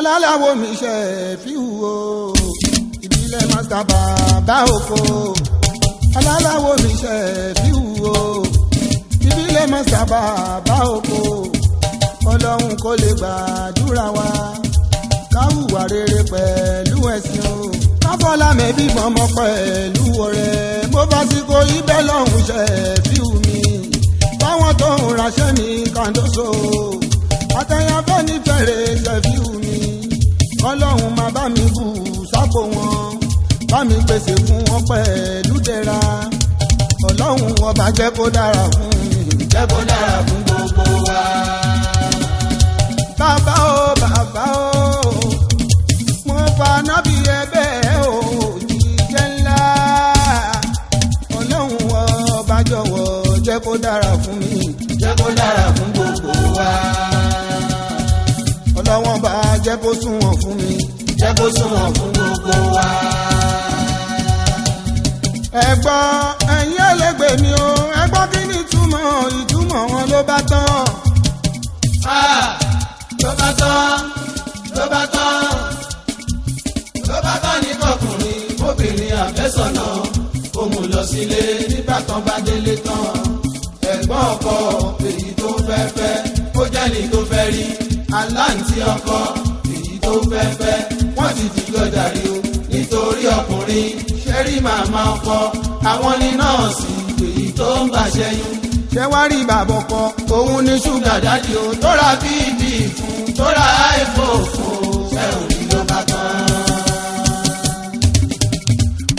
alálàwo mi ṣe fíwò ìbílẹ̀ mọ́tà bàbá òfò alálàwo mi ṣe fíwò ìbílẹ̀ mọ́tà bàbá òfò ọlọ́run kò lè gbàdúrà wa káwùwà rere pẹ̀lú ẹ̀sìn o káfọ́lá mẹ́bí mọ́mọ́ pẹ̀lú ọ̀rẹ́ mo bá ti kó ibẹ̀ lọ́hùn ṣe fíwù mi báwọn tó ń raṣẹ́ mi kàndóso àtẹ̀yàfẹ́ ní fẹ̀rẹ̀ ṣe fíwù mi ọlọ́run máa bá mi bù sápò wọn bá mi pèsè fún wọn pẹ̀lú dẹ̀ra ọlọ́run ọba jẹ́ kó dára fún mi jẹ́ kó dára fún gbogbo wa. Bàbá o mo fa nábì ẹ̀bẹ̀ o jíjẹ́ ńlá ọlọ́run ọba jọ̀wọ́ jẹ́ kó dára fún mi jẹ́ kó dára fún gbogbo wa. Ọlọ́wọ́n bá jẹ́ kó sunwọ̀n fún mi jẹ́ kó sunwọ̀n fún gbogbo wa. Ẹ gbọ́ ẹ̀yin ẹlẹgbẹ́ mi o ẹ gbọ́ kí ni ìtumọ̀ wọn ló bá tán. Ló bá tán ní kọkùnrin obìnrin àfẹ́sọ̀nà ó mú lọ sílé nígbà tán bá délé tán ẹ̀gbọ́n ọkọ èyí tó fẹ́ fẹ́ ó jẹ́ ní tó fẹ́ rí aláǹtí ọkọ èyí tó fẹ́ fẹ́ wọ́n ti di gọ́dàrí o nítorí ọkùnrin ṣẹ́rí màmá ọkọ àwọn ní nọ́ọ̀sì èyí tó ń bàṣẹ́yún. Ṣé wá rí bàbá ọkọ òun ní ṣúgà dádì o tó ra bíbí fún tó ra iPhone fún ṣé òní ló bá tán.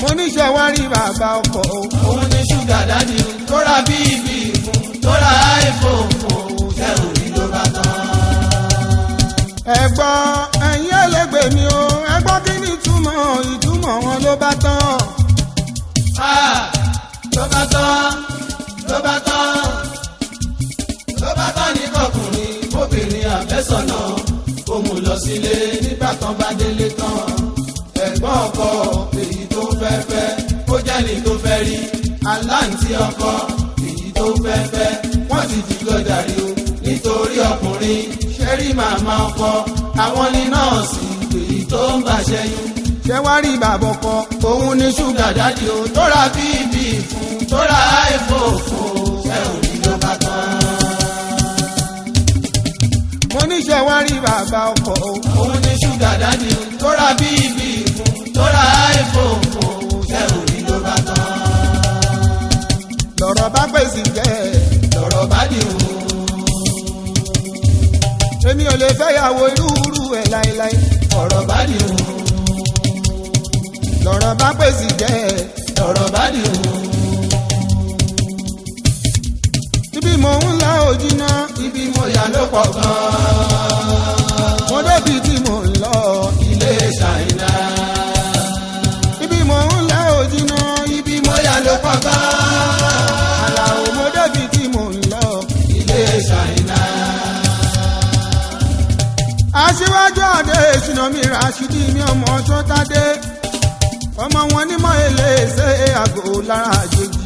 Mo ní ṣé wá rí bàbá ọkọ òun ní ṣúgà dádì o tó ra bíbí fún tó ra iPhone fún ṣé òní ló bá tán. Ẹ gbọ́ ẹ̀yin ẹlẹgbẹ́ mi o ẹ gbọ́ kí ni ìtumọ̀ wọn ló bá tán. Ló bá tán ní kọkùnrin obìnrin àfẹ́sọ̀nà ó mú lọ sílé nígbà tán bá délé tán ẹ̀gbọ́n ọkọ èyí tó fẹ́ fẹ́ ó jẹ́ ní tó fẹ́ rí aláǹtí ọkọ èyí tó fẹ́ fẹ́ wọ́n ti di gọ́dàrí o nítorí ọkùnrin ṣẹ́rí màmá ọkọ àwọn ní nọ́ọ̀sì èyí tó ń bàṣẹ́yún. Ṣé wá rí bàbá ọkọ òun ní ṣúgà dádì o tó ra bíbí fún tó ra iPhone fún ṣé òní ló bá tán. Mo ní ṣé wá rí bàbá ọkọ òun ní ṣúgà dádì o tó ra bíbí fún tó ra iPhone fún ṣé òní ló bá tán. lọ̀rọ̀ bá pèsè jẹ́ lọ̀rọ̀ bá dì o. Èmi ò lè fẹ́yàwó irú ẹ̀ láéláé ọ̀rọ̀ bá dì o. lọ̀rọ̀ bá pèsè jẹ́ lọ̀rọ̀ bá dì o. ibi mò ń la òjìnà ibi mo yà ló pọ̀ gan-an. mo débi tí mò ń lọ ilé ṣàìnà. ibi mò ń la òjìnà ibi mo yà ló pọ̀ gan-an. Àlàó mo débi tí mò ń lọ ilé ṣàìnà. Aṣíwájú Adé ìṣúná mi Ràṣídì mi ọmọ Ṣọ́tádé ọmọ wọn nímọ̀ eléṣẹ́ àgọ́ lára àjèjì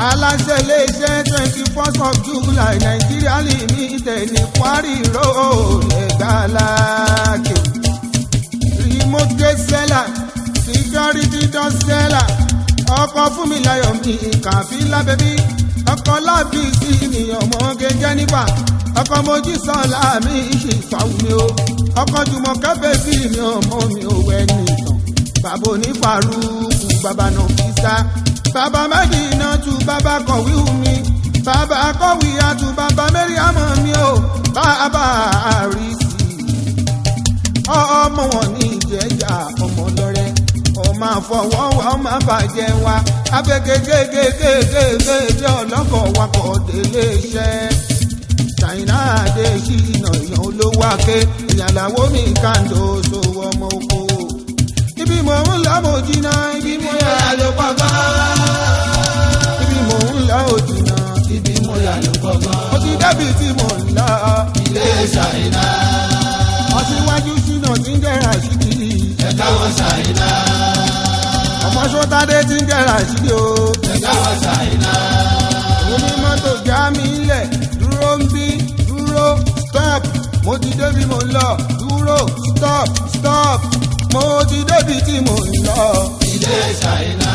aláṣẹ iléeṣẹ́ 21st of July Nigeria Limited ní Quarry Road Ẹ̀gbáláàkè remote gate seller security door seller ọkọ̀ Fúnmiláyọ̀ mi Kàfílà bẹ́bí ọkọ̀ lábí sí mi ọmọ gẹ́gẹ́ nígbà ọkọ̀ Mojísọ́lá mi ìṣèfàwùmí o ọkọ̀ Jùmọ̀kẹ́ bẹ́bí mi ọmọ mi ò wẹ́ nìtàn bàbá onífàrúkù bàbá Nàfísà bàbá Mẹ́dínà tu bàbá kọ̀wé mi bàbá kọ̀wé àtú bàbá Mẹ́ríàmọ̀ mi o bàbá àrísì ọmọ wọn ní ìjẹjà ọmọ lọ́rẹ́ ọmọ àfọwọ́ wa ọmọ àbàjẹ́ wa abẹ́gẹ́gẹ́gẹ́gẹ́gẹ́ ọlọ́kọ̀ wakọ̀ délé iṣẹ́ Ṣàìnà Adé ṣìnà èèyàn olówó ake ìyàlàwó mi kàńdó sówó ọmọ oko ibi mò ń lọ mo jìnnà ibi mo yà ló pọ̀ gan-an. ibi mò ń lọ ò jìnnà ibi mo yà ló pọ̀ gan-an. mo ti débi tí mò ń lọ ilé Ṣàìnà. Aṣíwájú Ṣínà tí ń jẹ́ Ràṣídì ẹ̀ka wọn Ṣàìnà. ọmọ Ṣọ́tádé tí ń jẹ́ Ràṣídì o ẹ̀ka wọn Ṣàìnà. òun ní mọ́tò já mi lẹ̀ dúró ń bí dúró stop mo ti débi mo ń lọ dúró stop mo ti débi tí mo ń lọ. ilé ṣàìná.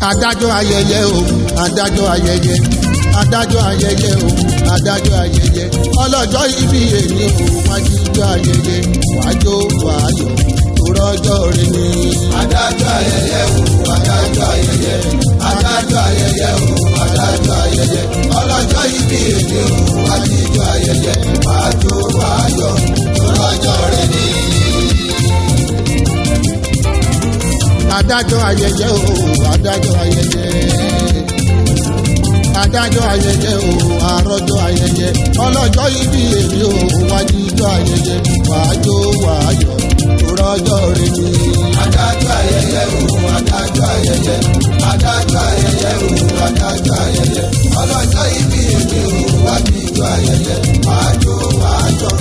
adájọ́ ayẹyẹ o adájọ́ ayẹyẹ adájọ́ ayẹyẹ o adájọ́ ayẹyẹ ọlọ́jọ́ ibi èyí o wájú ijó ayẹyẹ wájú wáyọ̀ òrọ́jọ́ rẹ ni. adájọ́ ayẹyẹ o adájọ́ ayẹyẹ adájọ́ ayẹyẹ o adájọ́ ayẹyẹ ọlọ́jọ́ ibi èyí o wájú ijó ayẹyẹ wájú wáyọ̀ òrọ́jọ́ rẹ ni. adájọ́ ayẹyẹ o adájọ́ ayẹyẹ adájọ́ ayẹyẹ o àròjọ́ ayẹyẹ ọlọ́jọ́ ibi èmi o wájú ijó ayẹyẹ wájú wáyọ̀ òrọ́jọ́ rẹ ni. adájọ́ ayẹyẹ o adájọ́ ayẹyẹ adájọ́ ayẹyẹ o adájọ́ ayẹyẹ ọlọ́jọ́ ibi èmi o wájú ijó ayẹyẹ wájú wáyọ̀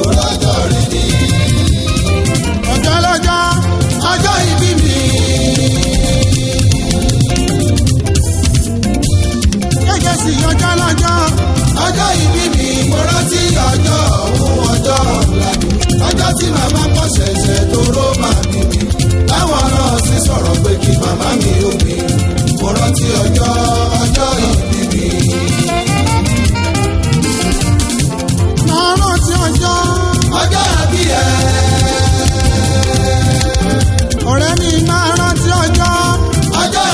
òrọ́jọ́ rẹ ni. ọjọ́ lọ́jọ́ ọjọ́ ìbí mi. gẹ́gẹ́ sí ọjọ́ lọ́jọ́ ọjọ́ ìbí mi mo rántí ọjọ́ òun ọjọ́ ọ̀la mi. ọjọ́ tí màmá kọ́ ṣẹ̀ṣẹ̀ tó ró máa bí mi. táwọn náà sì sọ̀rọ̀ pé kí màmá mi ó mi. mo rántí ọjọ́ ìbí mi. máa rántí ọjọ́ àbí ẹ̀. ọ̀rẹ́ mi máa rántí ọjọ́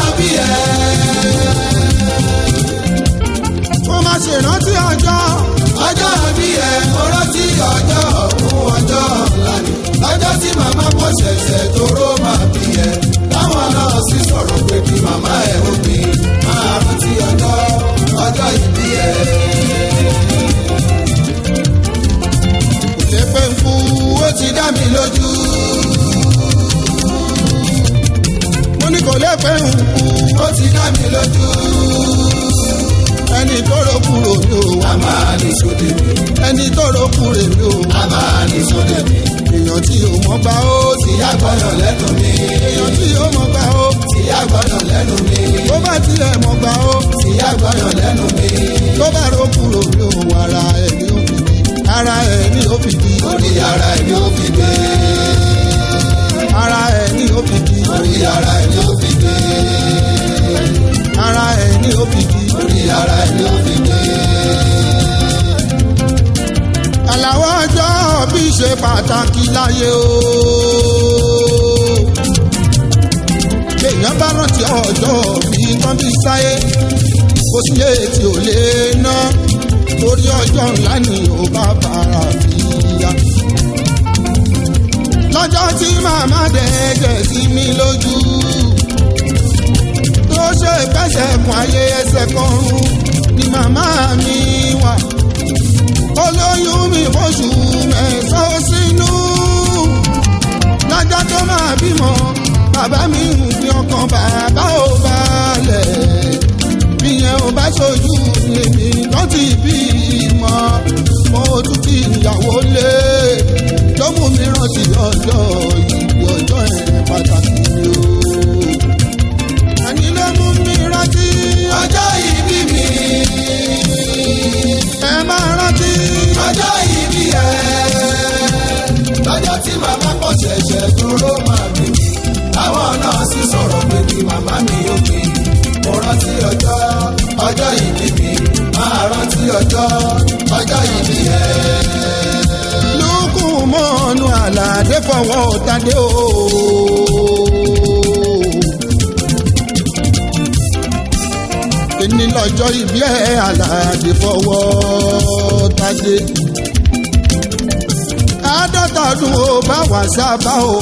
àbí ẹ̀. mo máa ṣèrántí ọjọ́ àbí ẹ̀ mo rántí ọjọ́ òun ọjọ́ ọ̀la mi. lọ́jọ́ tí màmá kọ́ ṣẹ̀ṣẹ̀ tó ró máa bí ẹ̀. táwọn náà sì sọ̀rọ̀ pé kí màmá ẹ̀ ó bí. máa rántí ọjọ́ ìbí ẹ̀. kò lè pé ń kú ó ti dá mi lójú. mo ní kò lè pé ń kú ó ti dá mi lójú. ẹni tó ro kúrò ní o a máa ní sóde mi. ẹni tó ro kúrò ní o a máa ní sóde mi. èèyàn tí o mọ̀ gbà ó tìyá gbọ́dọ̀ lẹ́nu mi. èèyàn tí o mọ̀ gbà ó tìyá gbọ́dọ̀ lẹ́nu mi. tó bá tilẹ̀ mọ̀ gbà ó tìyá gbọ́dọ̀ lẹ́nu mi. tó bá ro kúrò ní o ara ẹ̀ ní òfìdí ara ẹ̀ ní òfìdí orí ara ẹ̀ ni ó fi gbé. ara ẹ̀ ní òfìdí orí ara ẹ̀ ni ó fi gbé. ara ẹ̀ ní òfìdí. orí ara ẹ̀ ni ó fi gbé. àlàó ọjọ́ bí ṣe pàtàkì láyé o. èèyàn bá rántí ọjọ́ bí tán bí sáyé kò sí létí ò lè ná torí ọjọ́ ńlá ni ò bá bára fi ya. lọ́jọ́ tí màmá dẹ̀ẹ́dẹ̀ sí mi lójú tó ṣe fẹsẹ̀ kún ayé ẹsẹ̀ kan rún ni màmá mi wà. olóyún mi fóṣù mẹ́sàn-án sínú lọ́jọ́ tó máa bímọ bàbá mi ń fi ọkàn bàbá ò balẹ̀ bíyẹn ò bá ṣojú èmi tó ti bímọ mo tún kí ìyàwó lé tó mú mi rántí ọjọ́ ìbí ọjọ́ ẹ̀ pàtàkì ni o. ẹni ló mú mi rántí ọjọ́ ìbí mi. ẹ máa rántí ọjọ́ ìbí ẹ̀. lọ́jọ́ tí màmá kọ́ ṣẹ̀ṣẹ̀ dúró máa bí mi. àwọn náà sì sọ̀rọ̀ pé kí màmá mi ó bí. mo rántí ọjọ́ ìbí mi. máa rántí ọjọ́ ìbí ẹ̀. lókùn mọ́ọ̀nù àlàdé fọwọ́ tadé o. èmi lọ́jọ́ ìbí ẹ̀ àlàdé fọwọ́ tadé. àádọ́ta ọdún ó bá wà sábà o.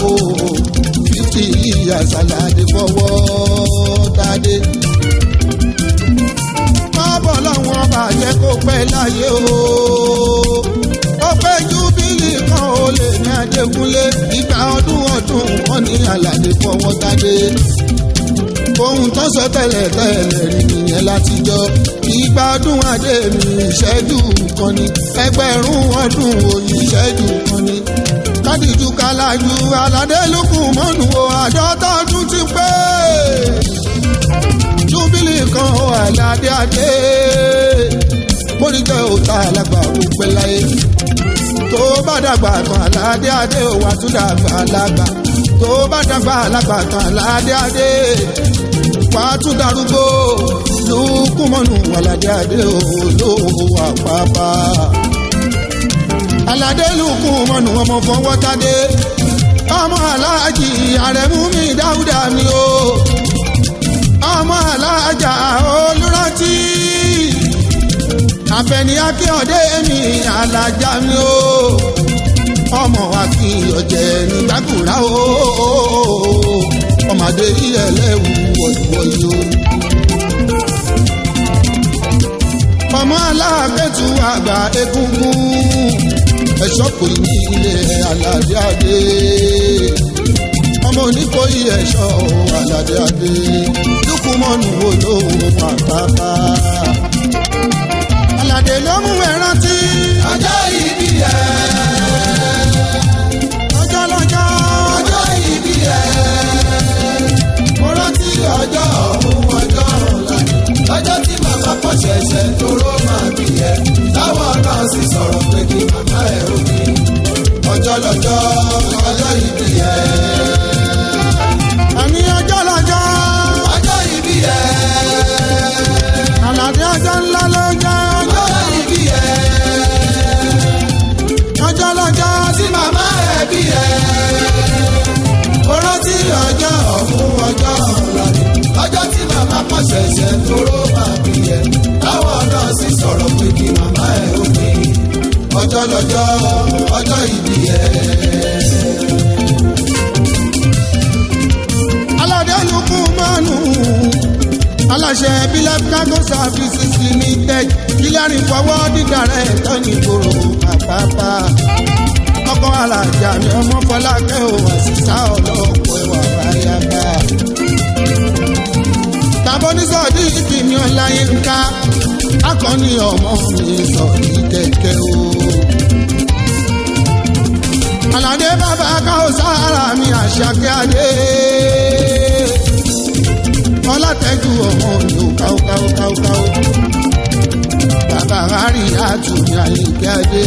50 years àlàdé fọwọ́ tadé. bọ́bọ̀ lọ́wọ́n bàjẹ́ kó pẹ́ láyé o. ó pẹ́ júbílì kan ó lè ní Adékúnlé ìgbà ọdún wọn ní àlàdé fọwọ́ tadé. ohun tó sọ tẹ́lẹ̀ tẹ́lẹ̀ rí nìyẹn látijọ́ ìgbà ọdún adé mi ìṣẹ́jú kan ni ẹgbẹ̀rún ọdún òyìn ìṣẹ́jú kan ni kádìjú kálájú aládé lókun mọ́nù o àádọ́ta ọdún ti pé júbílì kan o àlàdé adé mo alágbà gbogbo láyé tó bá dàgbà tán aládé adé ò wá tún dàgbà alágbà tó bá dàgbà alágbà tán aládé adé wá tún darúgbó Lukumanu aládé adé ò lówó àpápá aládé Lukumanu ọmọ fọwọ́ tádé ọmọ aláàjì Àrẹ̀mú mi Dáúdà mi o ọmọ aláàjà Olùrántí Àbẹ̀ní Akíọ̀dé mi alájà mi o ọmọ Akíọ̀jẹ̀ nígbàkúrà o ọmọdé ẹlẹ́wù wọ̀nyíwọ̀nyí o ọmọ aláàpẹ̀tù àgbà Egúngún ẹ̀ṣọ́ kò ní ilé aládé adé ọmọ Oníkòyí ẹ̀ṣọ́ aládé adé Lukumanu olówó àpápá aládé ló mú ẹ rántí ọjọ́ ìbí ẹ̀ ọjọ́ lọ́jọ́ ọjọ́ ìbí ẹ̀ mo rántí ọjọ́ ọ̀hún ọjọ́ ọ̀la lọ́jọ́ tí màmá pọ̀ ṣẹ̀ṣẹ̀ tóró máa bí ẹ̀ táwọn náà sì sọ̀rọ̀ pé kí màmá ẹ̀ ó bí ọjọ́ lọ́jọ́ ọjọ́ ìbí ẹ̀. àní ọjọ́ lọ́jọ́ ọjọ́ ìbí ẹ̀. aládé ọjọ́ ńlá ló jẹ́ ọjọ́ ìbí ẹ̀. ọjọ́ lọ́jọ́ tí màmá ẹ̀ bí ẹ̀. mo rántí ọjọ́ ọ̀hún ọjọ́ ọ̀la lọ́jọ́ tí màmá pọ̀ ṣẹ̀ṣẹ̀ tóró máa bí ẹ̀ táwọn náà sì sọ̀rọ̀ pé kí màmá ẹ̀ ó bí ọjọ́ lọ́jọ́ ọjọ́ ìbí ẹ̀. aládé Lukumanu aláṣẹ Bilef Cargo Services Limited kílárì fọwọ́ dídà rẹ̀ tọ́ni ìgboro àpápá ọkọ̀ alájà mi ọmọ Fọlákẹ́ ò wá sísá ọlọ́pọ̀ ẹwà báyàbá tàbọ́nísọ̀dí ìkíni Ọláyínká akọni ọmọ mi sọ̀rí kẹ̀kẹ́ o aládé bàbá Káòsára mi Àṣàkẹ́ adé ọlátẹ́jú ọmọ mi ò káókáókáókáó bàbá rárí àtúnyẹ Àyìnkẹ́ adé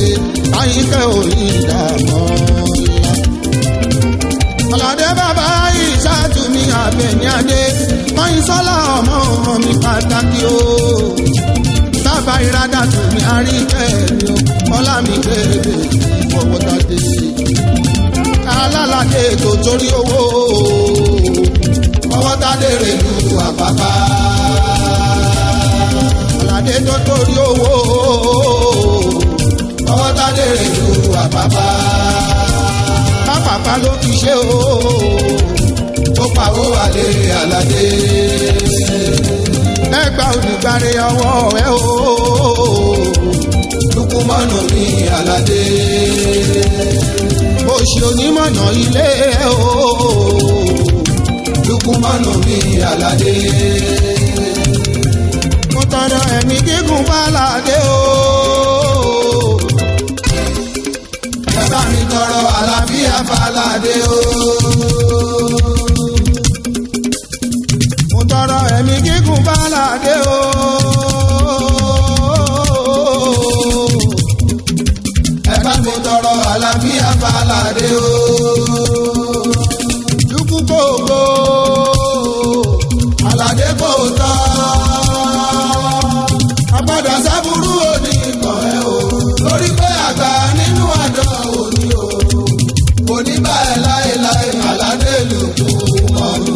Àyìnkẹ́ òyìn ìdààmú ńlá aládé bàbá Ìṣàtúnmí Àbẹ̀ní adé Kọ́yìnsọ́lá ọmọ mi pàtàkì o bàbá Ìrádàtúnmí Àríkẹ́ mi o Ọlámídé ìfọwọ́tàdé alálàdé tó torí owó Fọwọ́tádé rèlú àpápá. aládé tó torí owó Fọwọ́tádé rèlú àpápá. pápápá ló fi ṣe o ó pawó wálé aládé. ẹgbà onígbàre ọwọ́ ẹ o Lukumanu ní aládé. bó ṣe onímọ̀nà ilé ẹ o Lukumanu ní aládé. mo tọrọ ẹ̀mí gígùn fáládé o ẹ bá mi tọrọ àlàáfíà fáládé o. mo tọrọ ẹ̀mí gígùn fáládé o ẹ bá mi tọrọ àlàáfíà fáládé o. dúkú gbogbo aládé kò tán. àpàdà sábúrú òní kan ẹ o. lórí pé àgbà nínú àdán òní o. kò ní bá ẹ láéláé aládé Lukumanu.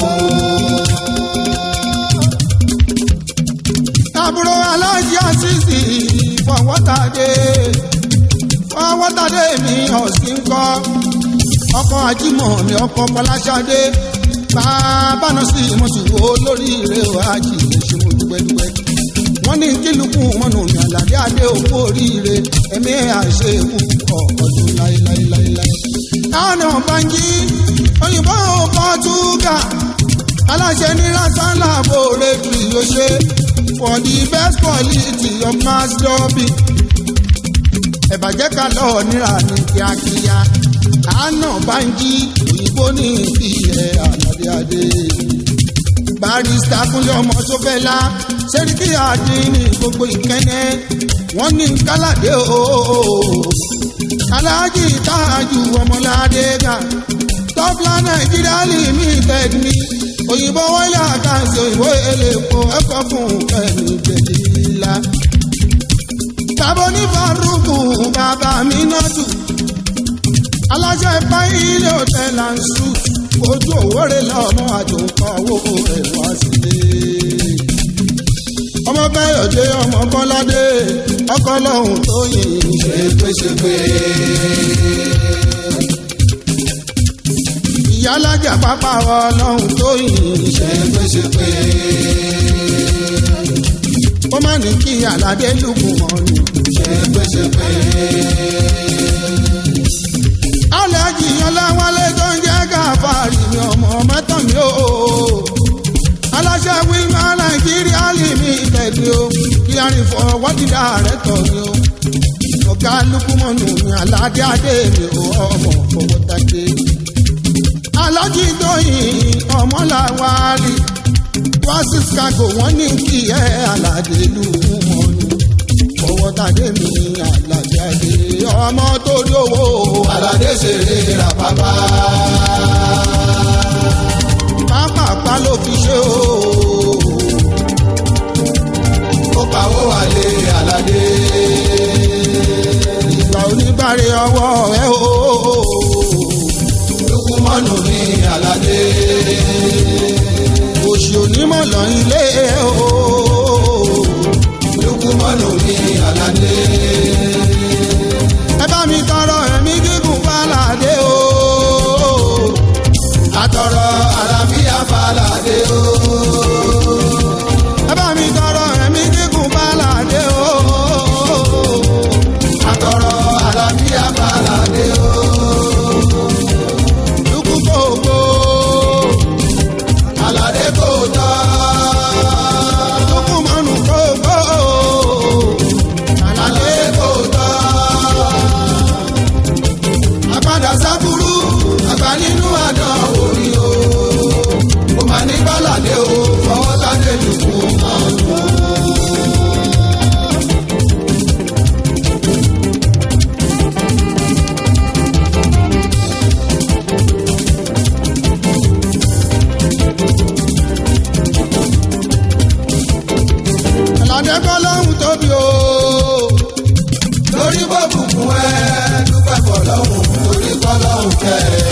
àbúrò alájí àṣìṣì fọwọ́tàdé mi ọ̀sìn kọ́ ọkọ̀ ajímọ̀ mi ọkọ̀ Fọláṣadé bàbá náà sí mọ̀tò olórí rẹ̀ àjì lè ṣe mo dúpẹ́dúpẹ́ wọ́n ní kí Lukumanu mi Àlàdé adé òkú oríire ẹ̀mí àṣẹ púpọ̀ ọdún láéláéláé. káwọn Bánjí òyìnbó Pọ́túgà aláṣẹ ní rasala laboratory ló ṣe for the best quality of mass dubbing. ẹ̀bàjẹ́ ká lọ níra ní kíákíá àánà Bánjí òyìnbó ní ìfìyẹ Àlàdé adé. barista Kúnlé ọmọ Ṣófẹ́lá Sẹ́ríkì àdínní gbogbo ìkẹ́nẹ́ wọ́n ní kálàdé ooo aláàjì Tájù ọmọládé ga tọ́pìlà Nàìjíríà limited ní òyìnbó wọlé àkáǹsì òyìnbó elépo ẹ̀kọ́ fún ẹ̀mí jẹ̀dílá. Tàbó ní Fárúkù bàbá mi náà tù aláṣẹ Fáyílẹ̀ hotel and suites ojú òwúrẹ́ lọ́mọ àjòkọ́ owó rẹ̀ wá sílé. Ọmọ Káyọ̀dé ọmọ Bọ́ládé ọkọ lọ́hùn tó yìn ṣépèṣépè. Ìyálájà pápá ọlọ́hùn tó yìn ṣépèṣépè. Ó má ní kí Àlàdé lùkù mọ́nù ṣépèṣépè. Aláàjì Ọláwálé tó ń jẹ́ Gàfárì mi ọmọ mẹ́tàn mi ó. Aláṣẹ wíńgá Nàìjíríà limited ni ó. Kí arìnfọ̀ wọ́dìdá rẹ̀ tọ̀ ni ó. Ọ̀gá Lukumọ̀nù mi Àlàdé Adé mi ó ọmọ Fọwọ́tadé. Aláàjì Tóyìn Ọmọláwálé wá sí Chicago wọ́n ní kí ẹ Àlàdé Lukumọ̀nù. Fọwọ́tadé mi Àlàdé Adé ọmọ tó lówó. Àlàdé ṣeré ra bàbá. Pápá ló fi ṣe o. Ó pawó wálé Àlàdé. Ìgbà oníbàárẹ̀ ọwọ́ ẹ o. Lukumọ̀nù ní Àlàdé. Òṣì onímọ̀ lọ ilé o. Lukumọ̀nù ní Àlàdé. Ẹ bá mi tọrọ ẹ̀mí gígùn f'Àlàdé o. Àtọrọ àlàáfíà f'Àlàdé o. Ẹ bá mi tọrọ ẹ̀mí gígùn f'Àlàdé o. Àtọrọ àlàáfíà f'Àlàdé o. Lukú gbogbo. Àlàdé kò tọ́. Lukumọ̀nù gbogbo. Àlàdé kò tọ́. Àpadà sábúrú àgbà nínú àdánwò ni o. Ó máa ní bálàdé o Fọwọ́tadé Lukumọ̀nù. Àlàdé kọ́ lọ́hùn tóbi o. Lórí bọ́bùkún ẹ dúpẹ́ fọlọ́hùn lórí fọlọ́hùn kẹ́ ẹ.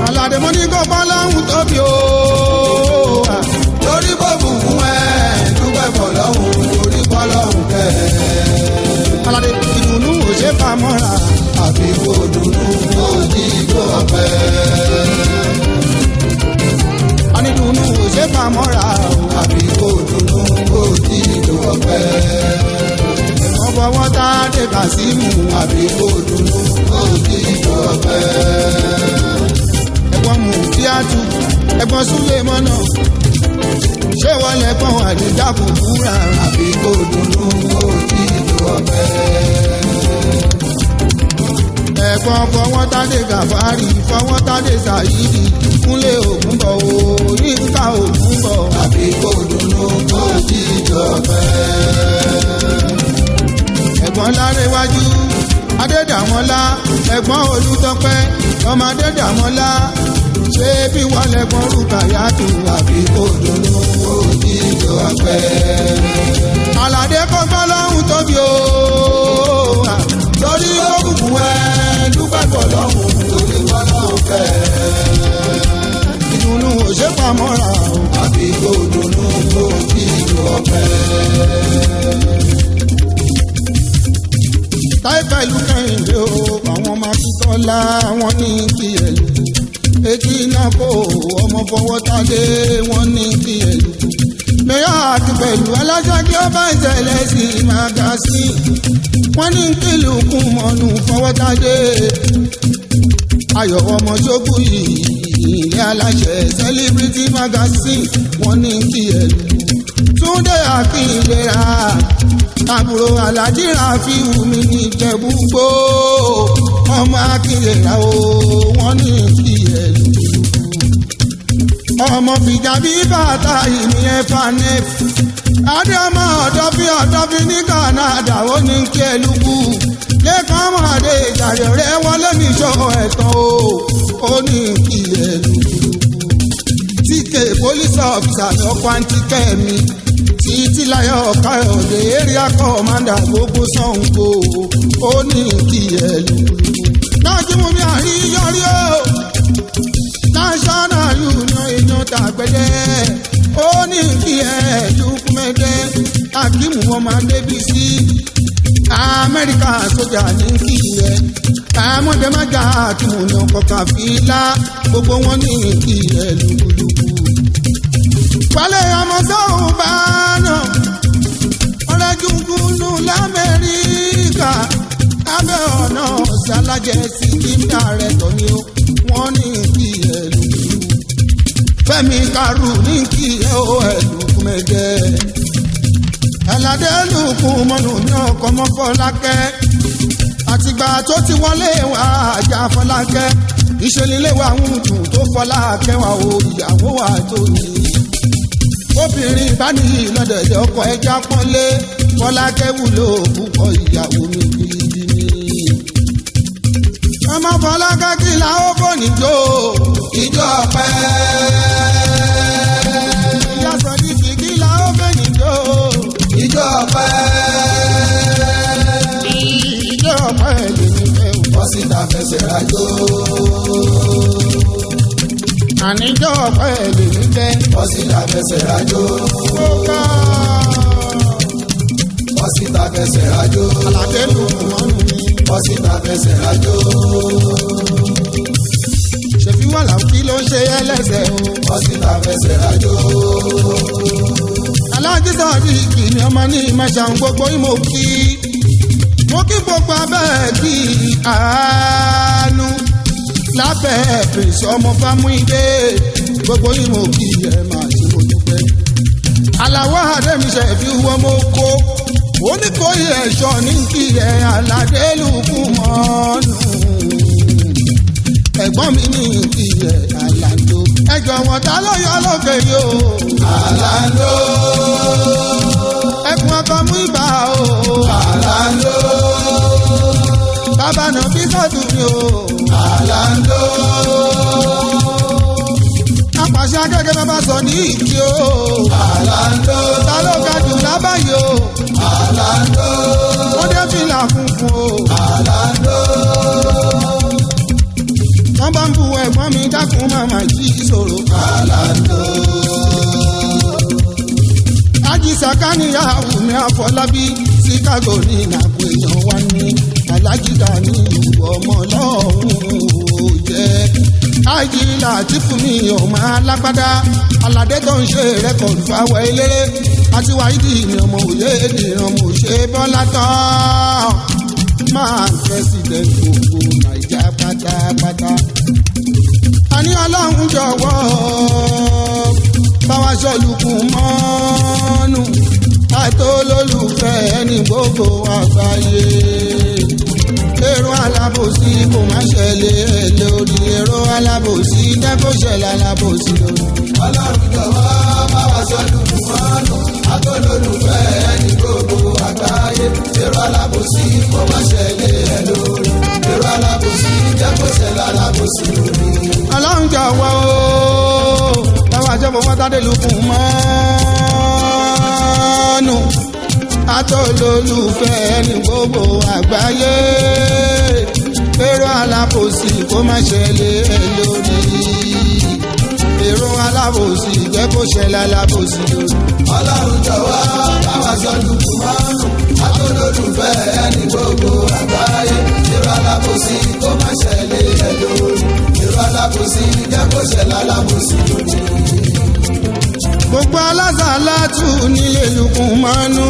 Àlàdé mo ní kó kọ́ lọ́hùn tóbi o. Lórí bọ́bùkún ẹ dúpẹ́ fọlọ́hùn lórí fọlọ́hùn kẹ́ ẹ. Àlàdé ìdùnnú ò ṣe fà mọ́ra. Àfi kò dùnú kó jíjó ọ̀pẹ. Ànídùnnú ò ṣe fà mọ́ra o. Àfi kò dùnú kó jíjó ọ̀pẹ. Ẹ̀gbọ́n Fọwọ́tadé Kàsímù. Àfi kò dùnú kó jíjó ọ̀pẹ. Ẹ̀gbọ́n Mùtíátù. Ẹ̀gbọ́n Súlẹ̀mọ́nà. Ṣé wọ́n lẹ́gbọ́n Àdìjà kò búra? Àfi kò dùnú kó jíjó ọ̀pẹ. Ẹ̀gbọ́n Fọwọ́tadé Gàfárì. Fọwọ́tadé Sàyídì. Kúnlé Ògúnbọ̀ o. Yínká Ògúnbọ̀. Àfi kò dùnú kó jíjó ọ̀pẹ. Ẹ̀gbọ́n Lárẹ́wájú. Adédàmọ́lá. Ẹ̀gbọ́n Olútọ́pẹ́. Ọmọ Adédàmọ́lá. Ṣé bí wọ́n lẹ́gbọ́n Rúkàyátù? Àfi kò dùnú kó jíjó ọ̀pẹ. Àlàdé kọ́kọ́ lọ́hùn tóbi o. Lórí òkùnkùn ẹ dúpẹ́ fọlọ́hùn lórí fọlọ́hùn kẹ́ ẹ. Ìdùnnú ò ṣe pamọ́ra o. Àfi kò dùnú kó jíjó ọ̀pẹ. Táìpẹ́ ìlú Kẹ́hìndé o. Àwọn ọmọ Akíntọ́lá wọn ní kí ẹ̀lú. Èkì náà kó ọmọ Fọwọ́tadé wọn ní kí ẹ̀lú. Mẹ́yà àti pẹ̀lú aláṣẹ kí ó bá ìṣẹ̀lẹ̀ sí màgásí. Wọ́n ní kí Lukumọ̀nù Fọwọ́tadé. Ayọ̀ ọmọ Ṣókù yìí ilé aláṣẹ Celebrity Magazine wọ́n ní kí ẹ̀lú. Túndé Akínlera àbúrò alájí Rafiu mi ní Ìjẹ̀bú-Igbó ọmọ akínlera o wọ́n ní kí ẹ lùlù ọmọ fìjàbí bàtà ìní ẹ̀fà nef adé ọmọ ọ̀dọ́fí ní Canada ó ní kí ẹ lùkù lẹ́kàn ọmọdé ìjàre rẹ̀ wọlé níṣọ́ ẹ̀tàn ó ní kí ẹ lùlù tíkè police officer lọ́kọ́ àǹtíkẹ́ mi títí láyọ̀ káyọ̀dé area commander gbogbo Ṣàngó ó ní kí ẹ lùlù náà tí mo bí àríyọrí o national union èèyàn tàgbẹ́dẹ́ ó ní kí ẹ dúkúmẹ́dẹ́ akíìmù ọmọ adébísí Amẹ́ríkà sójà ní kí ẹ àmọ́dẹ́májà akíìmù ní ọkọ̀ kàfílà gbogbo wọn ní kí ẹ lùkùlùkù. wálé ọmọ sọ́hùn bá náà ọ̀rẹ́jùkúnú l'Amẹ́ríkà abẹ́ ọ̀nà ọ̀sẹ̀ alájẹsí kíńdà rẹ̀ tọ́ ni ó wọ́n ní kí ẹ lùlù Fẹ́mi Karu ní kí ẹ ó ẹ lùkù mẹ́jẹ ẹ̀làdé lùkù mọ́nù ní ọkọ̀ mọ́ Fọlákẹ́ àtìgbà tó ti wọlé wá àjà Fọlákẹ́ ìṣẹ̀lẹ̀ wà ń dùn tó Fọlákẹ́ wà ó ìyàwó wà tó ní obìnrin bá ní ìlọ́dẹ̀dẹ̀ ọkọ̀ ẹja pọ́nlé Fọlákẹ́ wúlò púpọ̀ ìyàwó mi gidi ni ọmọ Fọlákẹ́ kí la ó bò níjó ìjọ pẹ́. ìyá Sọ̀díkì kí la ó bò níjó ìjọ pẹ́. ìjọ pẹ́ lè ní fẹ́ o. Bọ́sítà fẹsẹ̀ rajó. àníjọ pẹ́ lè ní fẹ́. Bọ́sítà fẹsẹ̀ rajó. ó ká. Bọ́sítà fẹsẹ̀ rajó. Àlàdé lùkù mọ́nù mi. Bọ́sítà fẹsẹ̀ rajó. ṣèfí wà láwọn kí ló ń ṣe ẹlẹ́sẹ̀ o. Bọ́sítà fẹsẹ̀ rajó. Aláàjì Sọ̀díkì ni ọmọ ní ìmọ̀ṣàn gbogbo ìmọ̀ kí. mo kí gbogbo abẹ́ kí àánú lábẹ́ pèsè ọmọ Fámúyídé gbogbo ìmọ̀ kí ẹ máa ṣe mo dúpẹ́. Àlàwọ̀ àdẹ́míṣẹ́ fi wọ́n mo kó oníkóyè ẹ̀ṣọ́ ní kí ẹ Àlàdé lùkù mọ́nù ẹ̀gbọ́n mi ní kí ẹ Àlàndó ẹjọ́ wọn ta ló yọ lókè yìí o. Àlàndó. ẹkùn ọkọ mú ibà o. Àlàndó. bàbá náà bí sọ́ọ̀tù mi o. Àlàndó. apàṣẹ akẹ́kẹ́ bàbá sọ ní ìdí o. Àlàndó. ta ló ga jù lábàáyé o. Àlàndó. wọ́n dé fìlà funfun o. Àlàndó. wọ́n bá ń bu ẹ̀gbọ́n mi dákun màmá jí ìṣòro. Àlàndó. Ájì Sàkáníyà Wùmí Àfọlábí Chicago ní ìnàpò èèyàn wá ní Aláàjì Gani ọmọ lọ́hùn ó jẹ́. Ájì Látìfù mi ọmọ alágbádá Aládé tó ń ṣe rẹ́kọ̀dù fáwọn eléré àti Wáídì ní ọmọ òye ìdìran mo ṣe Bọ́lá tán máa president gbogbo Nàìjà pátápátá. a ní Ọlọ́run jọ̀wọ́ báwa ṣọlùkù mọ́nù àtolólùfẹ́ ẹni gbogbo àgbáyé. èrò alábòsí kò má ṣẹlẹ̀ ẹ̀ lórí èrò alábòsí dẹ́kọ̀ ṣẹlẹ̀ alábòsí lórí. Ọlọ́run jọ̀wọ́ bá wa ṣọlùkù mọ́nù àtolólùfẹ́ ẹni gbogbo àgbáyé. èrò alábòsí kò má ṣẹlẹ̀ ẹ̀ lórí èrò alábòsí dẹ́kọ̀ ṣẹlẹ̀ alábòsí lórí. Ọlọ́run jọ̀wọ́ báwa jọ̀wọ́ wọ́n tádé lùkùn mọ́nù àtolólùfẹ́ ẹni gbogbo àgbáyé. èrò alábòsí kó má ṣẹlẹ̀ ẹ̀ lórí èrò alábòsí jẹ́ kó ṣẹlẹ̀ alábòsí lórí. Ọlọ́run jọ̀wọ́ bá wa ṣọlùkù mọ́nù àtolólùfẹ́ ẹni gbogbo àgbáyé. èrò alábòsí kó má ṣẹlẹ̀ ẹ̀ lórí èrò alábòsí jẹ́ kó ṣẹlẹ̀ alábòsí lórí. gbogbo alásàlátù nílé lùkùn mọ́nù.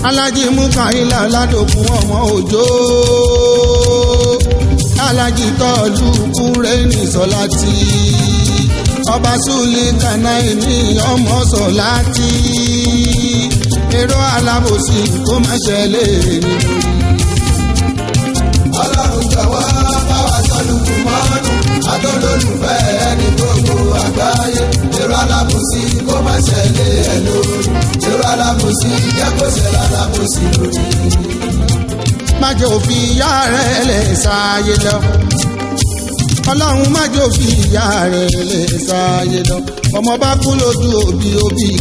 Aláàjì Múkàílà Ládòkun ọmọ Òjó. Aláàjì Tọ́lú Kúrẹ́nì Sọ̀láti. Ọba Súlì Kànáì ní ọmọ Sọ̀láti. èrò alábòsí kó má ṣẹlẹ̀ nínú. Ọlọ́run jọ̀wọ́ bá wa sọ́lùkù mọ́nù adólólùfẹ́ ẹni gbogbo àgbáyé. Èrò alábòsí kó má ṣẹlẹ̀ ẹ̀ lórí. Èrò alábòsí jẹ́ kó ṣẹlẹ̀ alábòsí lórí. Má jẹ́ òfin ìyá rẹ̀ lẹ̀ sáyé lọ. Ọlọ́run má jẹ́ òfin ìyá rẹ̀ lẹ̀ sáyé lọ. Ọmọ bá kú lójú òbí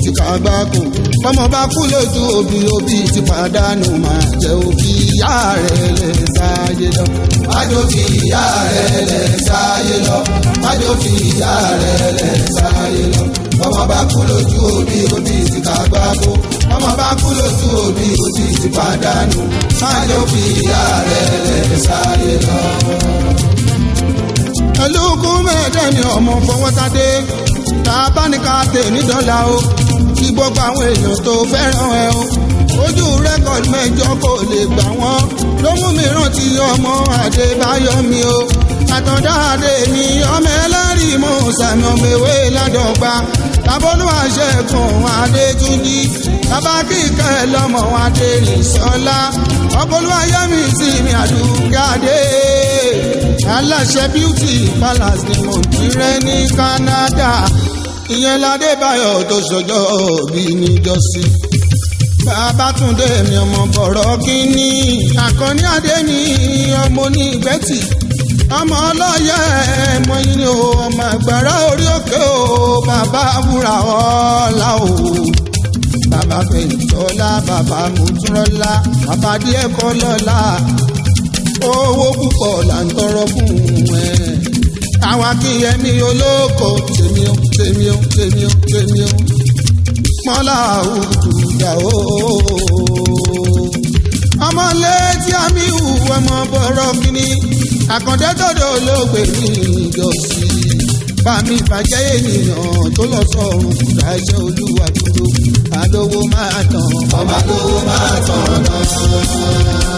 ti kàgbákò. Ọmọ bá kú lójú òbí ti pàdánù. Má jẹ́ òfin ìyá rẹ̀ lẹ̀ sáyé lọ. Má jẹ́ òfin ìyá rẹ̀ lẹ̀ sáyé lọ. Má jẹ́ òfin ìyá rẹ̀ lẹ̀ sáyé lọ. Ọmọ bá kú lójú òbí ti kàgbákò. Ọmọ bá kú lójú òbí ti pàdánù. Má jẹ́ òfin ìyá rẹ̀ lẹ̀ sáyé lọ. Ẹlúkú mẹ́ẹ̀dẹ́ni ọmọ fọwọ́tádé tá a bá ní ká tè ní dọ́là o kí gbogbo àwọn èèyàn tó fẹ́ràn ẹ o ojú rẹ́kọ̀dì mẹ́jọ kò lè gbà wọ́n ló mú mi rántí ọmọ Adébáyọ̀ mi o àtọ̀dá adé mi ọmọ ẹlẹ́rìí mọ́ sàmì ọmọ ewé ládọ́gba tábọ́lúwà ṣẹ́gun Adétúnjí bàbá kíkẹ́ lọ́mọ Adérìnsọ́lá ọbọ̀lúwà yẹ́mi sí mi àdúgbàdé aláṣẹ beauty palace ni mo ti rẹ́ ní Canada ìyẹn ládébáyọ̀ tó ṣọjọ́ bí níjọ́sí Babátúndé mi ọmọ bọ̀rọ̀ kínní àkànní adé mi ọmọ ní ìgbẹ́tì ọmọ ọlọ́yẹ mọyìn ni o ọmọ àgbàrá orí òkè o bàbá wúrà ọ̀la o bàbá fẹ̀yìntọ́lá bàbá mùtúrọ́lá bàbá díẹ̀ kọ́ lọ́la owó púpọ̀ là ń tọrọ fún ẹ àwọn akínyẹmí olóko tèmi o tèmi o tèmi o tèmi o mọ́lá òdùdà o ọmọlé tí a mi hù ọmọ bọ̀rọ̀ kínní àkàndé tọ́dọ̀ olóògbé ní ìjọsí bàmí ìbàjẹ́ ènìyàn tó lọ sọ̀rùn kùdà iṣẹ́ olúwa dúró àlówó máa tàn ọmọ àlówó máa tàn náà.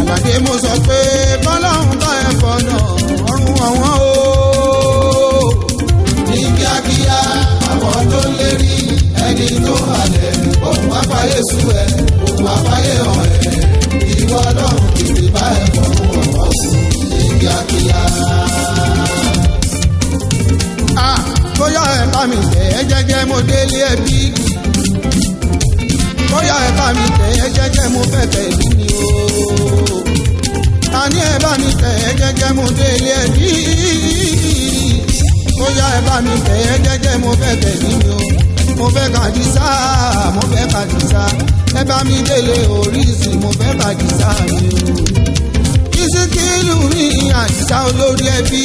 Àlàdé mo sọ pé bọ́láhùn bá ẹ̀fọ́ náà ọ̀run ọ̀wọ́n o. Ní kíákíá àwọn tó ń lérí ẹni tó halẹ̀ òun afáyé sú ẹ òun afáyé hàn ẹ ìwọ ọlọ́run kìí bá ẹ̀fọ́ ọ̀wọ́n ní kíákíá. Bóyá ẹ bá mi tẹ̀ ẹ́ jẹ́jẹ́ mo délé ẹbí. Bóyá ẹ bá mi tẹ̀ ẹ́ jẹ́jẹ́ mo fẹ́ tẹ̀lé mi o. Àní ẹ bá mi tẹ̀ ẹ́ jẹ́jẹ́ mo délé ẹbí. Bóyá ẹ bá mi tẹ̀ ẹ́ jẹ́jẹ́ mo fẹ́ tẹ̀lé mi o. Mo fẹ́ Kàdísà, mo fẹ́ Kàdísà. Ẹ bá mi délé Oríṣi, mo fẹ́ Kàdísà mi o. Ìsìnkìlù ní Àdísà olórí ẹbí.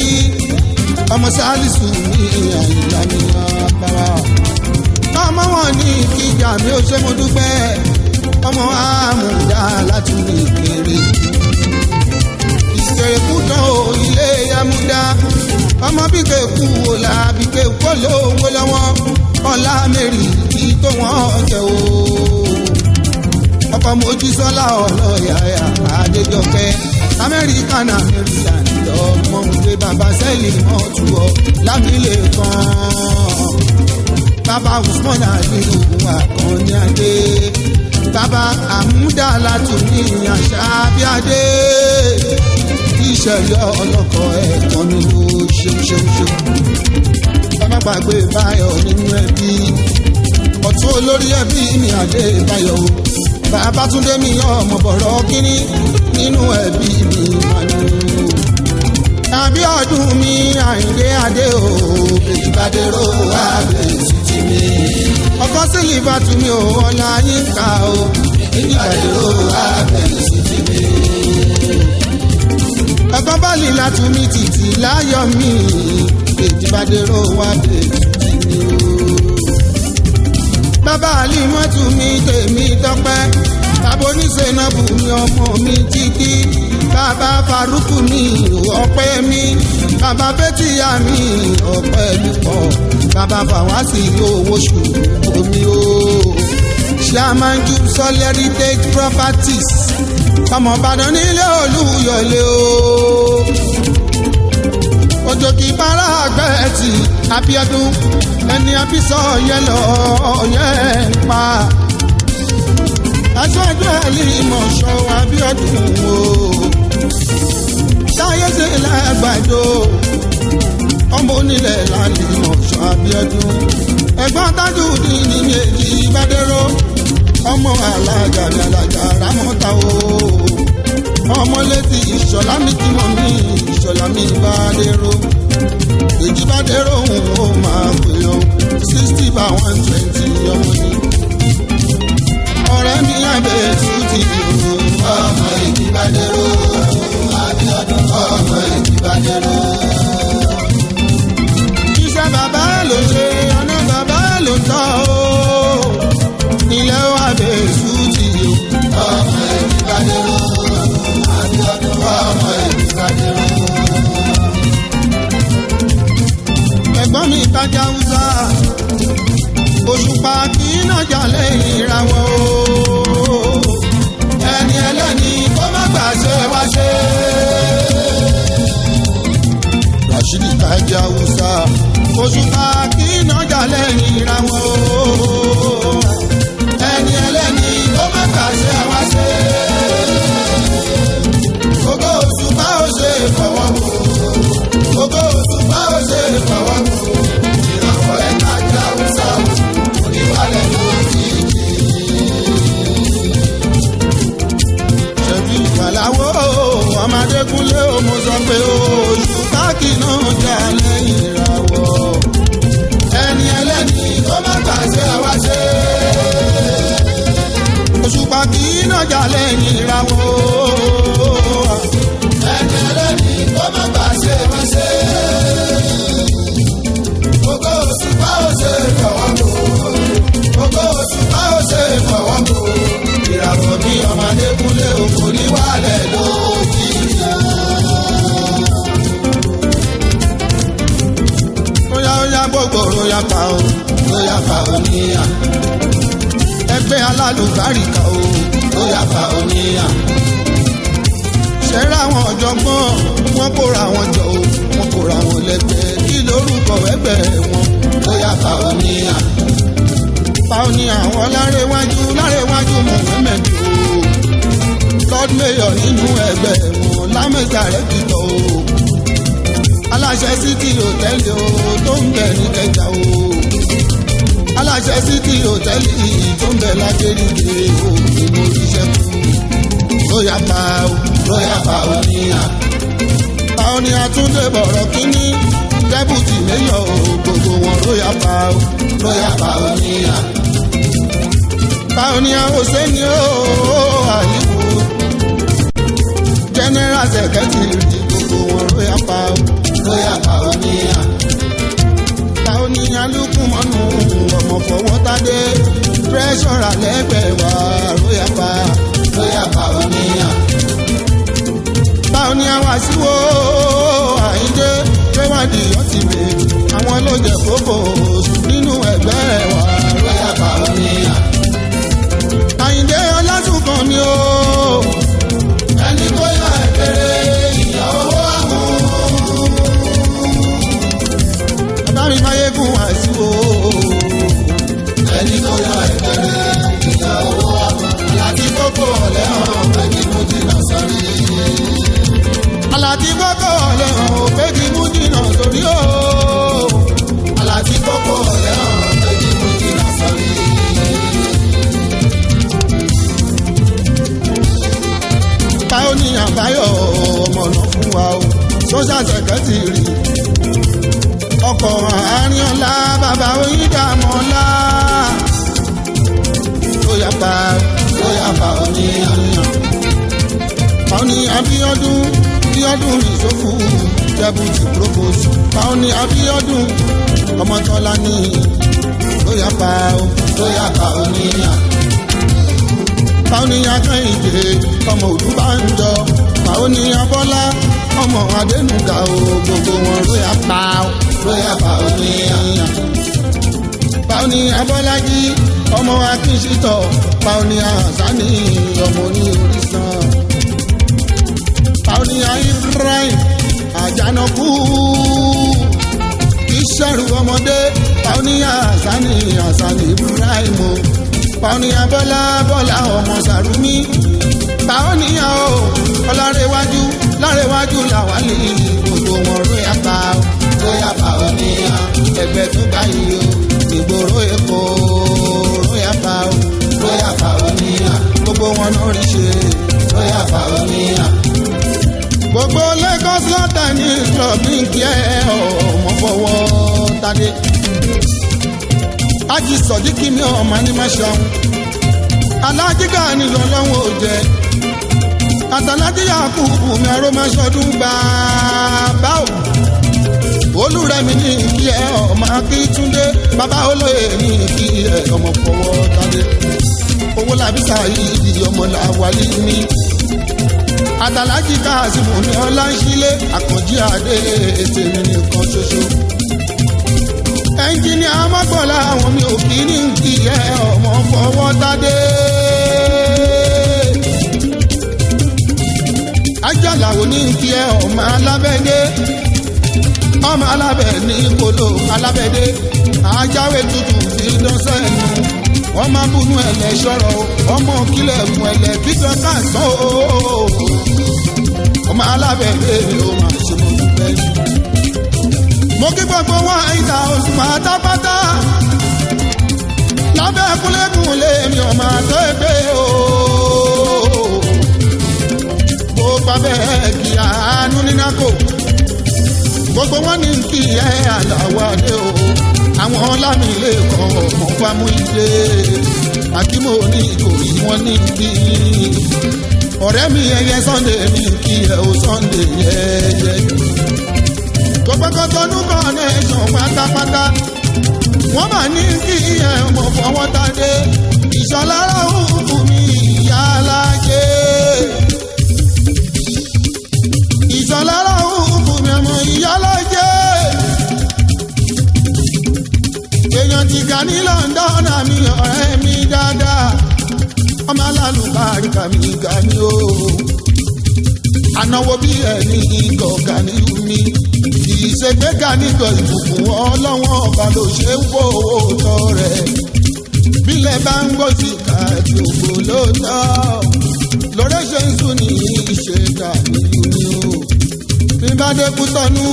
Ọmọ Sálísù ní àyíká mi àpárá. Ọmọ wọn ní ìkíjà mi ò ṣe mo dúpẹ́. Ọmọ àmúdá láti ní ìkéré. Ìkéré kú tán o ilé amúdá. Ọmọ bí kéku wò la bí kéku olówó lọ́wọ́. Ọlá mẹ́rì kí tó wọ́n jẹ o. Ọkọ̀ Mojísọ́lá ọlọ́yàyà Adéjọkẹ́. Amẹ́ríkà náà Amẹ́ríkà nílò ọmọ òwe bàbá sẹ́ẹ̀lì mọ́tò ọ lábílẹ̀ kan. Bàbá Usman Aliyu Akànní Adé. Bàbá Àmúdá Látúnjí àṣà bí adé. Ìṣẹ̀lẹ̀ ọlọ́kọ̀ ẹ̀kan nínú ṣeúṣeúṣe. Bàbá gbàgbé Báyọ̀ nínú ẹbí. Ọ̀tún olórí ẹbí mi Adébáyọ̀ o. Babátúndé mi ọmọ bọ̀rọ̀ kínní nínú ẹbí mi mànú. Tàbí ọdún mi Àyìndé Adé o. Ìbádẹ́rò wà bẹ̀rẹ̀ sí mi. Ọkọ sílífà tún mi ò ọ̀la yín ká o. Ìbádẹ́rò wà bẹ̀rẹ̀ sí mi. Ọkọ bọ́ọ̀lì látún mi títí láyọ̀ mi. Ìbádẹ́rò wà bẹ̀rẹ̀ sí mi o. Bàbá Àlímọ́tù mi tèmi tọ́pẹ́. Bàbá Oníṣẹ́nàbù mi ọmọ mi Títí. Bàbá Farúkù mi ọpẹ́ mi. Bàbá Bẹ́tíyà mi ọpẹ́ lùpọ̀. Bàbá Fàwásì owó ṣùgbọ́n omi o. Chairman Jupsol Heritage Properties. Ọmọ Ìbàdàn nílé Olúyọ̀lé o. òjò kì í bára àgbẹ̀ tì Abíọ́dún ẹni abísọ yẹn lọ yẹn pa aṣáájú ẹ̀lì ìmọ̀ṣọ́ Abíọ́dún o táyé sí lágbàdo ọmọ onílẹ̀ lálẹ́ ìmọ̀ṣọ́ Abíọ́dún ẹ̀gbọ́n tájú ní méjì Bádéró ọmọ alájà ní alájà rámọ́ta o ọmọ létí ìṣọ̀lá mi tí mo ní ìṣọ̀lá mi Bádéró èjì Bádéró òun ó máa pè ọ́ 60/120 ọmọ ní ọ̀rẹ́ mi àbẹ̀ sùtì ọmọ èjì Bádéró Abíọ́dún ọmọ èjì Bádéró. iṣẹ́ bàbá ló ṣe ọ̀nà bàbá ló tọ́ o ilé wa bẹ̀ sùtì ọmọ èjì Bádéró Abíọ́dún ọmọ èjì Bádéró. ẹ̀gbọ́n mi tajà Hausa Òṣùpá kì í nàjà lẹ́yìn ìràwọ̀ o ẹni ẹlẹ́ni kó má gbà ṣe wá ṣe. Rashidi tajà Hausa Òṣùpá kì í nàjà lẹ́yìn ìràwọ̀ o ẹni ẹlẹ́ni kó má gbà ṣe wá ṣe. Ògo Òṣùpá ó ṣe fọwọ́ bò Ògo Òṣùpá ó ṣe fọwọ́ bò ìràwọ̀ ẹ̀ tajà Hausa oníwàlẹ̀ lójijì. ṣèbí ìgbàláwo ọmọdékúnlé o mo sọ pé Òṣùpá kì í náà jà lẹ́yìn ìràwọ̀ ẹni ẹlẹ́ni tó má gbàṣẹ wá ṣe. Òṣùpá kì í náà jà lẹ́yìn ìràwọ̀ ẹni ẹlẹ́ni tó má gbàṣẹ wá ṣe. Ògo Òṣùpá ó ṣe fọwọ́ bò Ògo Òṣùpá ó ṣe fọwọ́ bò ìràwọ̀ bí ọmọdékúnlé òkò níwàlẹ̀ lójijì. Óyá gbogbo róyá pa o róyá pa oníyà ẹgbẹ́ alálùbáríkà o róyá pa oníyà. ṣẹ́ra àwọn ọ̀jọ̀gbọ́n wọ́n kóra wọn jọ o wọ́n kóra wọn lẹ́gbẹ́ kí lórúkọ ẹgbẹ́ wọn róyá pa oníyà. Báwọnì àwọn lárẹ́wájú Mohammed o Lord Mayor nínú ẹgbẹ́ wọn lámẹ́sà rẹ̀ kìtọ̀ o aláṣẹ City Hotel o tó ń bẹ ní Ìkẹjà o aláṣẹ City Hotel tó ń bẹ lágbèrèdè o ní mo ríṣẹ́ kú lóyà pa oníyà. Báwọnì Àtúndé bọ̀rọ̀ kínní dẹ́bùtì Mayor o gbogbo wọn lóyà pa oníyà. Báwọnì Hosseini o àyíkú General Secretary gbogbo wọn lóyà pa oníyà. Báwọnì Lukumanu ọmọ Fọwọ́tádé Treasurer lẹ́gbẹ̀ẹ́ wa lóyà pa oníyà. Báwọnì Wàsíù Àyìndé Réwádì ọ̀tìmẹ̀ àwọn ló jẹ kókó nínú ẹgbẹ́ wa lóyà pa oníyà. Àyìndé Ọlásùnkànmí o ẹni tó yọ ẹ̀kẹ́rẹ́ ìyá owó àmú. Àbámi Máyégún Wàsíù o ẹni tó yọ ẹ̀kẹ́rẹ́ ìyá owó àmú. Àlàtí kókó ọ̀lẹ́ hàn pẹ̀lú mo jìnnà sọ́rí. Àlàtí kókó ọ̀lẹ́ hàn pẹ̀lú mo jìnnà sórí o. Àlàtí kókó ọ̀lẹ́ hàn pẹ̀lú mo jìnnà sọ́rí. Báyọ̀ àbáyọ̀ ọmọnà fún wa o Social Secretary ọkọ̀ àárín ọ̀la bàbá Oyídàmọ́lá lóyà pa oníyàn. Báwọnì Abíọ́dún Ìṣòfò Deputy Provost Báwọnì Abíọ́dún Ọmọtọ́lá ní lóyà pa oníyàn. Báwọnì Akẹ́yìndé ọmọ Odúbánjọ Báwọnì Abọ́lá ọmọ Adénúgà o gbogbo wọn lóyà pa oníyàn. Báwọnì Abọ́lájí ọmọ Akínṣítọ̀ Báwọnì Àṣàní ọmọ ní Oríṣàn Báwọnì Ibrahim àjànàkú ìṣẹ̀rù ọmọdé pàóníyà àsánì Ibrahimu pàóníyà bọ́lá ọmọ sàrúmí pàóníyà o ọlárẹ̀wájú làwálì gbogbo wọn róyà pàóníyà ẹgbẹ́ tó báyìí o ìgboro Èkó róyà pàóníyà gbogbo wọn lórí ṣe róyà pàóníyà. Gbogbo Lagos lọ́tàní club ní kí ẹ ọmọ fọwọ́ tadé. Ají Sọ̀díkì mi ọmọ ní Máṣáun. Alájígà ni lọ́lọ́wọ́ ò jẹ́. Àtàlájí Yakubu mi aró Máṣọ́dún bàbá o. Olúrẹ̀mí ní kí ẹ ọmọ Akíntúndé. Bàbá olóyè ní kí ẹ ọmọ fọwọ́ tadé. Owó làbísà yìí ọmọ làwálí mi. Àtàlájì Káàsìmù ní Ọláńṣílé Àkànjí Adé tèmi nìkan ṣoṣo. Ẹnjíníà Mọ́gbọ́lá àwọn mi ò kí ní kí ẹ ọmọ fọwọ́ tádé. Ajálàwò ní kí ẹ ọmọ alábẹ́ ní kolo alábẹ́dé. Ajáwé tutù fi dánṣẹ́ ẹnu. Wọ́n máa búnú ẹ̀lẹ́ ṣọ́rọ̀ ọmọ kílẹ̀ fún ẹ̀lẹ́ bíjọ́ káàsán ooo. Ọmọ alábẹ̀rẹ̀ ó máa ṣe mọ́ dúpẹ́. Mo kí gbogbo wá ìta oṣù pátápátá. Lábẹ́ kúlékùnlé mi ọmọ àtọ́ ẹgbẹ́ ooo. Bó gbàbẹ́ kí àánú nínákò. Gbogbo wọn ní kí ẹ àlàwádé o. Àwọn lámìlẹ̀ kan ọmọ fámú ilé. Àkímọ̀ ní ìkòyí wọn ní kí. Ọ̀rẹ́ mi ẹyẹ Sunday mi kí ẹ o Sunday yẹyẹ. Gbogbo kọ́tọ́nù connection pátápátá. Wọ́n máa ní kí ẹ ọmọ fọwọ́ tádé. Ìṣọ̀lára òkú mi ìyá alájẹ. Ìṣọ̀lára òkú mi ọmọ ìyá alájẹ. Èèyàn ti ga ní London àmì ọ̀rẹ́ mi dáadáa. Ọmọ alálùbáríkà mi ga ni o. Ànáwó bí ẹni ìgọ̀ ga ní mi. Ìṣègbéga nígbà ìbùkún ọlọ́wọ́n ọba ló ṣe ń wò ó tọ́ rẹ̀. Bílẹ̀ bá ń gbọ́ sí káàdì ògbó lóòótọ́. Lórí ṣe ń sùn ní ìṣègà nílùú mi o. Bí bá dé Kútọ́nù,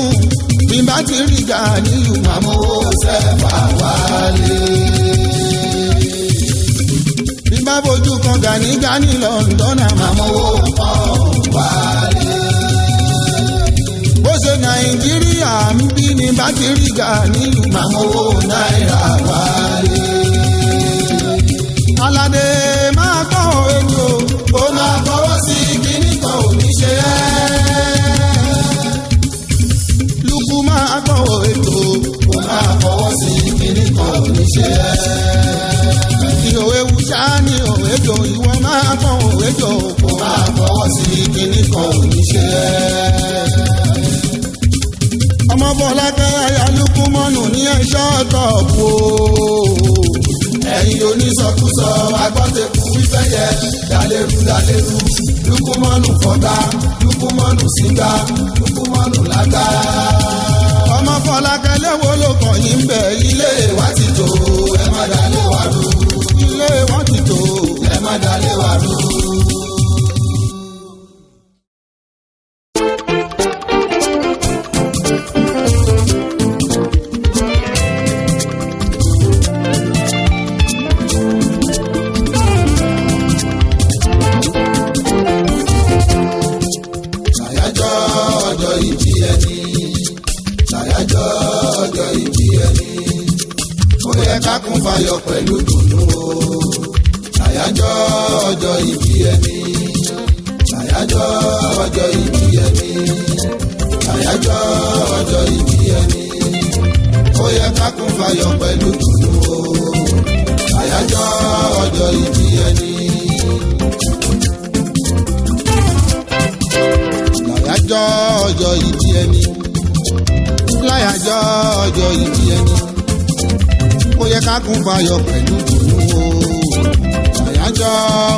bí bá ti rí ga nílùú màmú ó sẹ́fà wálé. Bá bójú kan gani London àmàmọ́wó kan wálé. Bó ṣe Nàìjíríà ń bí ní bá ti rí gani màmọ́wó náírà wálé. Aládé máa kọ́ ètò ó máa fọwọ́ sí kíní kan ò ní ṣe ẹ́. Lukú máa kọ́ ètò ó máa fọwọ́ sí kíní kan ò ní ṣe ẹ́. Òwe wùsà ni òwe jò ìwọ máa fọ òwe jò kó máa fọwọ́ sí kíní kan ò ní ṣe ẹ́. Ọmọ Fọlákẹ́ ayálukú mọ́nù ní ẹ̀ṣọ́ tọ̀pù o. Ẹ̀yin onísọkúsọ agbọ́tẹ̀kù fífẹ́yẹ dálérú. Lukumọ́nù fọ́gá, lukumọ́nù sígá, lukumọ́nù lágá. Ọmọ Fọlákẹ́ léwo ló kàn yín bẹ̀ ilé wa ti tò ẹ má dalé wa rú. Ilé wọn ti tò ẹ má dalé wa rú. Kákún fayọ̀ pẹ̀lú dùnú o. Àyájọ́ ọjọ́ ìbí ẹni. Àyájọ́ ọjọ́ ìbí ẹni. Àyájọ́ ọjọ́ ìbí ẹni. Ó yẹ kákún fayọ̀ pẹ̀lú dùnú o. Àyájọ́ ọjọ́ ìbí ẹni. Láyájọ́ ọjọ́ ìbí ẹni. Láyájọ́ ọjọ́ ìbí ẹni. Ó yẹ ká kún fayọ̀ pẹ̀lú dùnú o. Àyájọ́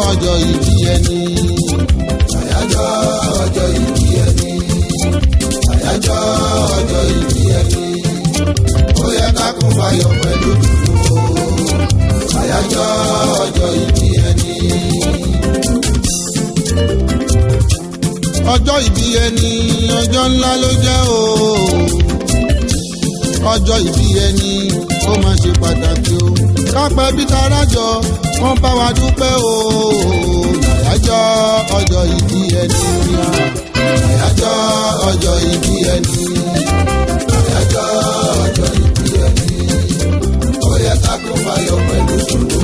ọjọ́ ìbí ẹni. Àyájọ́ ọjọ́ ìbí ẹni. àyájọ́ ọjọ́ ìbí ẹni ó yẹ ká kún fayọ̀ pẹ̀lú dùnú o àyájọ́ ọjọ́ ìbí ẹni. ọjọ́ ìbí ẹni ọjọ́ ńlá ló jẹ́ o ọjọ́ ìbí ẹni ó máa ṣe pàtàkì o kápẹ́ bí tarájọ wọ́n bá wa dúpẹ́ o àyájọ́ ọjọ́ ìbí ẹni àyájọ́ ọjọ́ ìbí ẹni àyájọ́ ọjọ́ ìbí ẹni ó yẹ ká kún fayọ̀ pẹ̀lú dùnú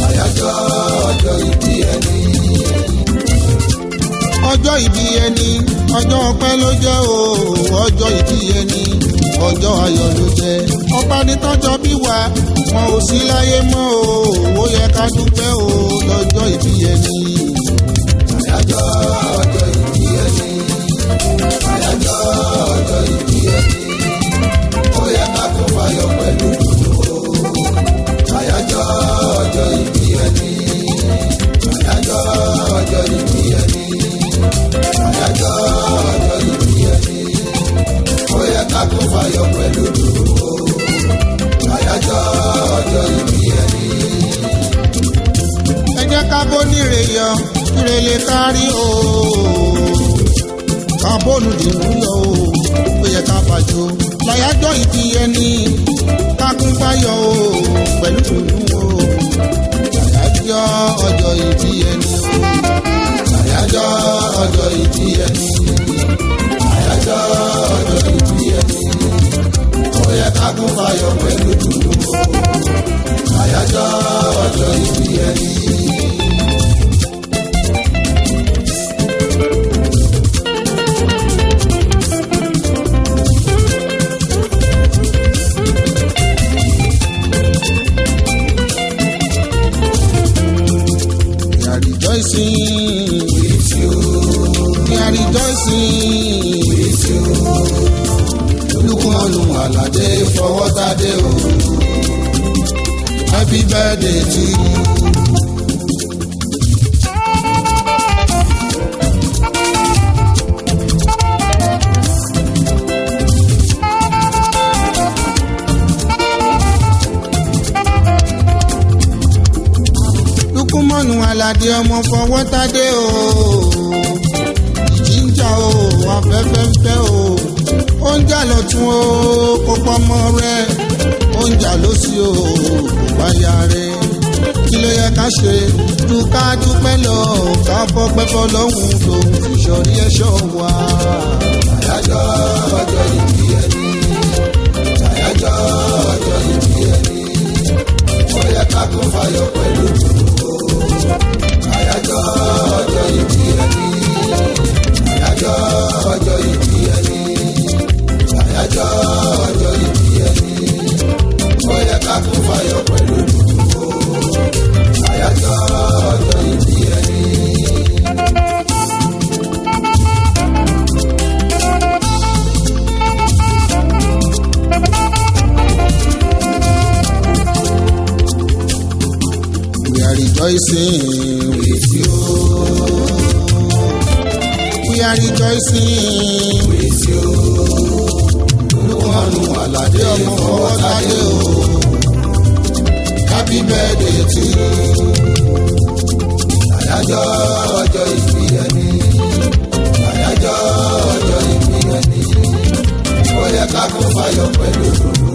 àyájọ́ ọjọ́ ìbí ẹni. ọjọ́ ìbí ẹni ọjọ́ ọpẹ́ ló jẹ́ o ọjọ́ ìbí ẹni ọjọ́ ayọ̀ ló jẹ́ ọ̀pá ní tọ́jọ́ bí wa wọn ò sí láyé mọ́ o ó yẹ ká dúpẹ́ o lọ́jọ́ ìbí ẹni. àyájọ́ ọjọ́ ìbí ẹni àyájọ́ ọjọ́ ìbí ẹni ó yẹ ká kún fayọ̀ pẹ̀lú dùnú àyájọ́ ọjọ́ ìbí ẹni àyájọ́ ọjọ́ ìbí ẹni àyájọ́ ọjọ́ ìbí ẹni ó yẹ ká kún fayọ̀ pẹ̀lú dùnú àyájọ́ ọjọ́ ìbí ẹni. ẹ jẹ́ ká bó níre yọ kíre lè kárí o ká bóòlù dìrú yọ o ó yẹ ká bàjọ́ láyájọ́ ìbí ẹni ká kún fáyọ̀ o pẹ̀lú dùnú o àyájọ́ ọjọ́ ìbí ẹni àyájọ́ ọjọ́ ìbí ẹni àyájọ́ ọjọ́ ìbí ẹni ó yẹ ká kún fayọ̀ pẹ̀lú dùnú àyájọ́ ọjọ́ ìbí ẹni. rejoicing with you. We are rejoicing with you. Olúkúmọ̀lù Àlàdé Fọwọ́tadé o. Happy birthday to you. Olúkúmọ̀lù Àlàdé ọmọ Fọwọ́tadé o. Ìjìnjà o, afẹ́fẹ́ ń fẹ́ o. Ó ń jà lọ́tún o, kó pọ́mọ rẹ̀. Ó ń jà lósì o, kó wáyà rẹ̀. Kí ló yẹ ká ṣe? Dúkà dúpẹ́ lọ, ká fọpẹ́ fọlọ́hún lòun fi ṣọ̀rí ẹ̀ṣọ́ wa. Àyájọ́ ọjọ́ ìbí ẹni. Àyájọ́ ọjọ́ ìbí ẹni. Ó yẹ ká kún fayọ̀ pẹ̀lú dùnú. Àyájọ́ ọjọ́ ìbí ẹni. Àyájọ́ ọjọ́ ìbí ẹni. Àyájọ́ ọjọ́ ìbí ẹni. Ó yẹ ká kún fayọ̀ pẹ̀lú dùnú. Àyájọ́ ọjọ́ ìbí ẹni. We are rejoicing with you. We are rejoicing with you. Olúkúmọ̀lù Àlàdé ọmọ Fọwọ́tadé o. Happy birthday to you. Àyájọ́ ọjọ́ ìbí ẹni. Àyájọ́ ọjọ́ ìbí ẹni. Ó yẹ ká kún fayọ̀ pẹ̀lú dùnú.